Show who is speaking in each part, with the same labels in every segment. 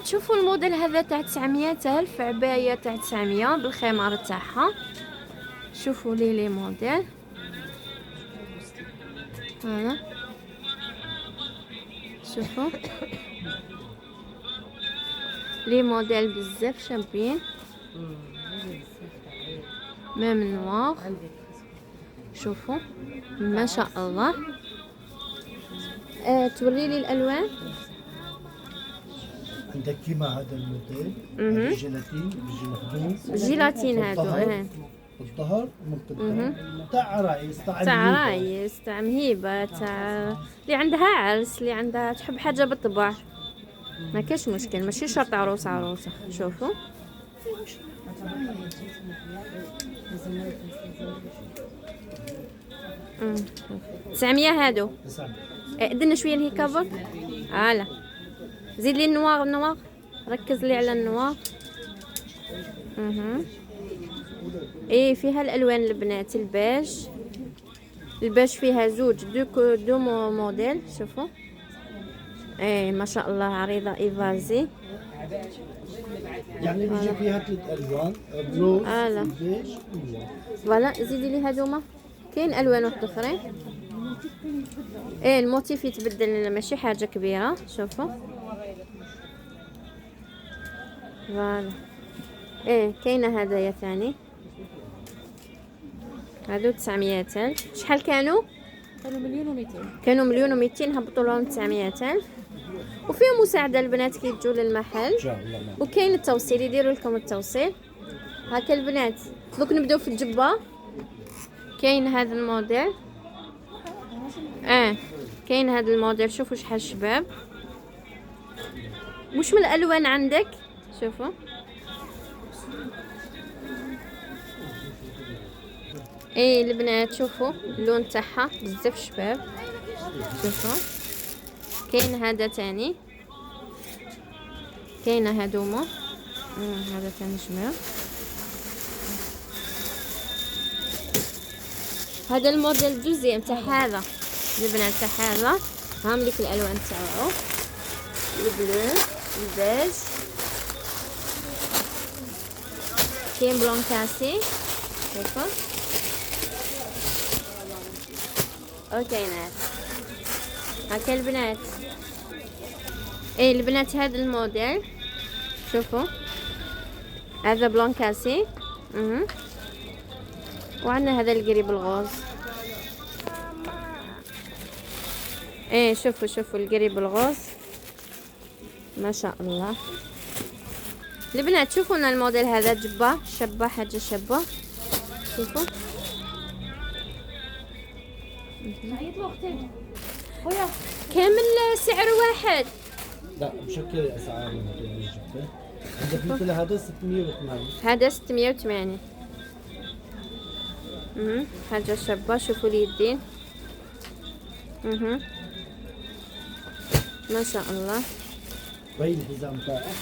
Speaker 1: تشوفوا الموديل هذا تاع 900,000 عباية تاع 900 بالخمار تاعها. شوفوا لي موديل هذا، شوفوا لي موديل بزاف شابين، ميم نوار. شوفوا ما شاء الله. توري لي الالوان.
Speaker 2: عندك كيما هذا الموديل الجيلاتين بيجي مخدوم
Speaker 1: الجيلاتين هادو
Speaker 2: الظهر مقدم تاع عرايس
Speaker 1: تاع عرايس تاع مهيبه تاع اللي عندها عرس، اللي عندها تحب حاجه بالطبع، ما كاش مشكل، ماشي شرط عروسه. شوفوا امم 900 هادو. ادنا شويه لهيكا برك. لا زيد لي النوار، ركز لي على النوار. ايه فيها الالوان البنات، الباج فيها زوج دو موديل. شوفوا ايه ما شاء الله، عريضه ايفازي،
Speaker 2: يعني بيجي فيها 3 الوان، بلوز بيج.
Speaker 1: فوالا زيدي لي هذوما، كاين الوان واحده اخرين. ايه الموتيف يتبدل، ماشي حاجه كبيره. شوفوا فوالا. ايه كاينه هدايا ثاني، هادو 900,000. شحال كانوا؟
Speaker 3: كانوا 1,200,000.
Speaker 1: كانوا 1,200,000، هبطوا لهم 900,000. وفيه مساعده البنات كي يجوا للمحل، وكاين التوصيل، يديروا لكم التوصيل. هاكا البنات. دوك نبداو في الجبه. كاين هذا الموديل، كاين هذا الموديل. شوفوا شحال شباب، وش من الالوان عندك. شوفوا ايه البنات، شوفوا اللون تاعها بزاف شباب. شوفوا كاين هذا تاني، كاينه هادوما. هذا تاني جميل. هذا الموديل دوزيام تاع هذا البنات، تاع هذا هام لك الالوان تاعو، البلو، البيج، كاين بلون كاسي. شوفوا وكاينات هاكا البنات. ايه البنات هذا الموديل، شوفوا هذا بلون كاسي. وعندنا هذا القريب الغوز. ايه شوفوا القريب الغوز ما شاء الله. البنات شوفوا لنا الموديل هذا، جبه شابه، حاجه شابه. شوفوا كامل سعر واحد.
Speaker 2: لا بشكل اسعار الموديل جبه. عندك مثل هذا 680.
Speaker 1: هذا 680. حاجه شابه. شوفوا اليدين. ما شاء الله.
Speaker 2: باين الحزام تاعه.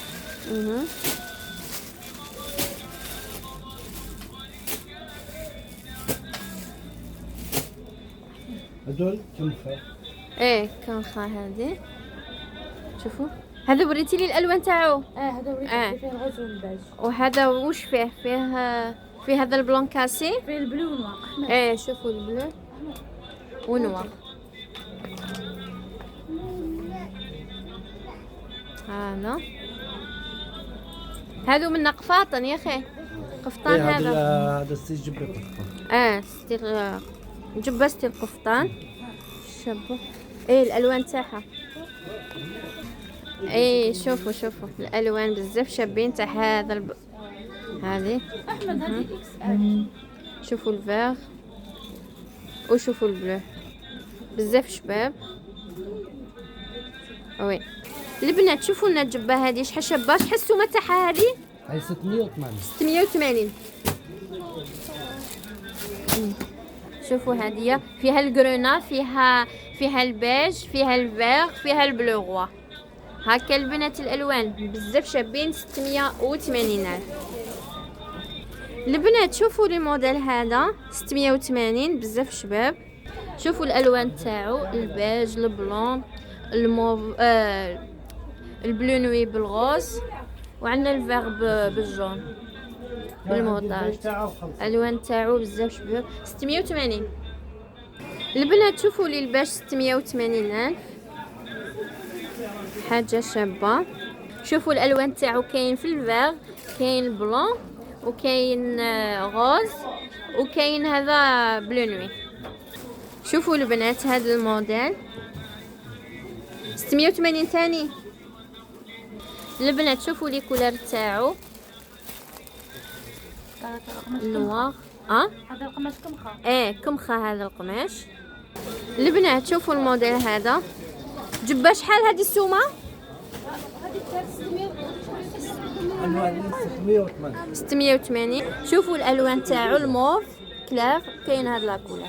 Speaker 2: هذول كنفه.
Speaker 1: ايه كنخه هذه. شوفوا هذا وريتي لي الالوان تاعو.
Speaker 3: هذا وريتي فيه الغوز والباج.
Speaker 1: وهذا وش فيه هذا البلون كاسي،
Speaker 3: فيه البلو ونوار احمر.
Speaker 1: ايه شوفوا البلو ونوار. هذا من قفاطن يا اخي، قفطان.
Speaker 2: هذا ستيل جبه قفطان.
Speaker 1: ستيل جبه، ستيل قفطان. شوفوا ايه الالوان تاعها. ايه شوفوا الالوان بزاف شابين تاع هذا هذه
Speaker 3: احمد هذه اكس ال.
Speaker 1: شوفوا الفيغ وشوفوا البلو، بزاف شباب. وي البنات شوفوا لنا الجبه هذه شحال شابه. شحال السومه تاعها هذه؟
Speaker 2: هاي 680.
Speaker 1: 680. شوفوا هذه فيها الجرونا، فيها البيج، فيها الفيغ، فيها البلو غوا. هاكا البنات الالوان بزاف شابين. 680,000 البنات. شوفوا لي موديل هذا 680 بزاف شباب. شوفوا الالوان تاعو، البيج، البلون، الموف، البلو نوي بالغوز، وعندنا الفيغ بالجون بالموطاج. الالوان تاعو بزاف شباب. 680. البنات شوفوا لي الباش 680,000 حاجه شابه. شوفوا الالوان تاعو كاين في الفيغ، كاين بلون، وكاين غوز، وكاين هذا بلو نوي. شوفوا البنات هذا الموديل 680 ثاني. البنات شوفوا لي كولر تاعو نوار.
Speaker 3: هذا القماش كمخه.
Speaker 1: كمخه هذا القماش. البنات شوفوا الموديل هذا جبه شحال هذه السومه؟
Speaker 2: الوان 680.
Speaker 1: 680. شوفوا الالوان تاعو الموف كلاف، كاين هاد لا كولر.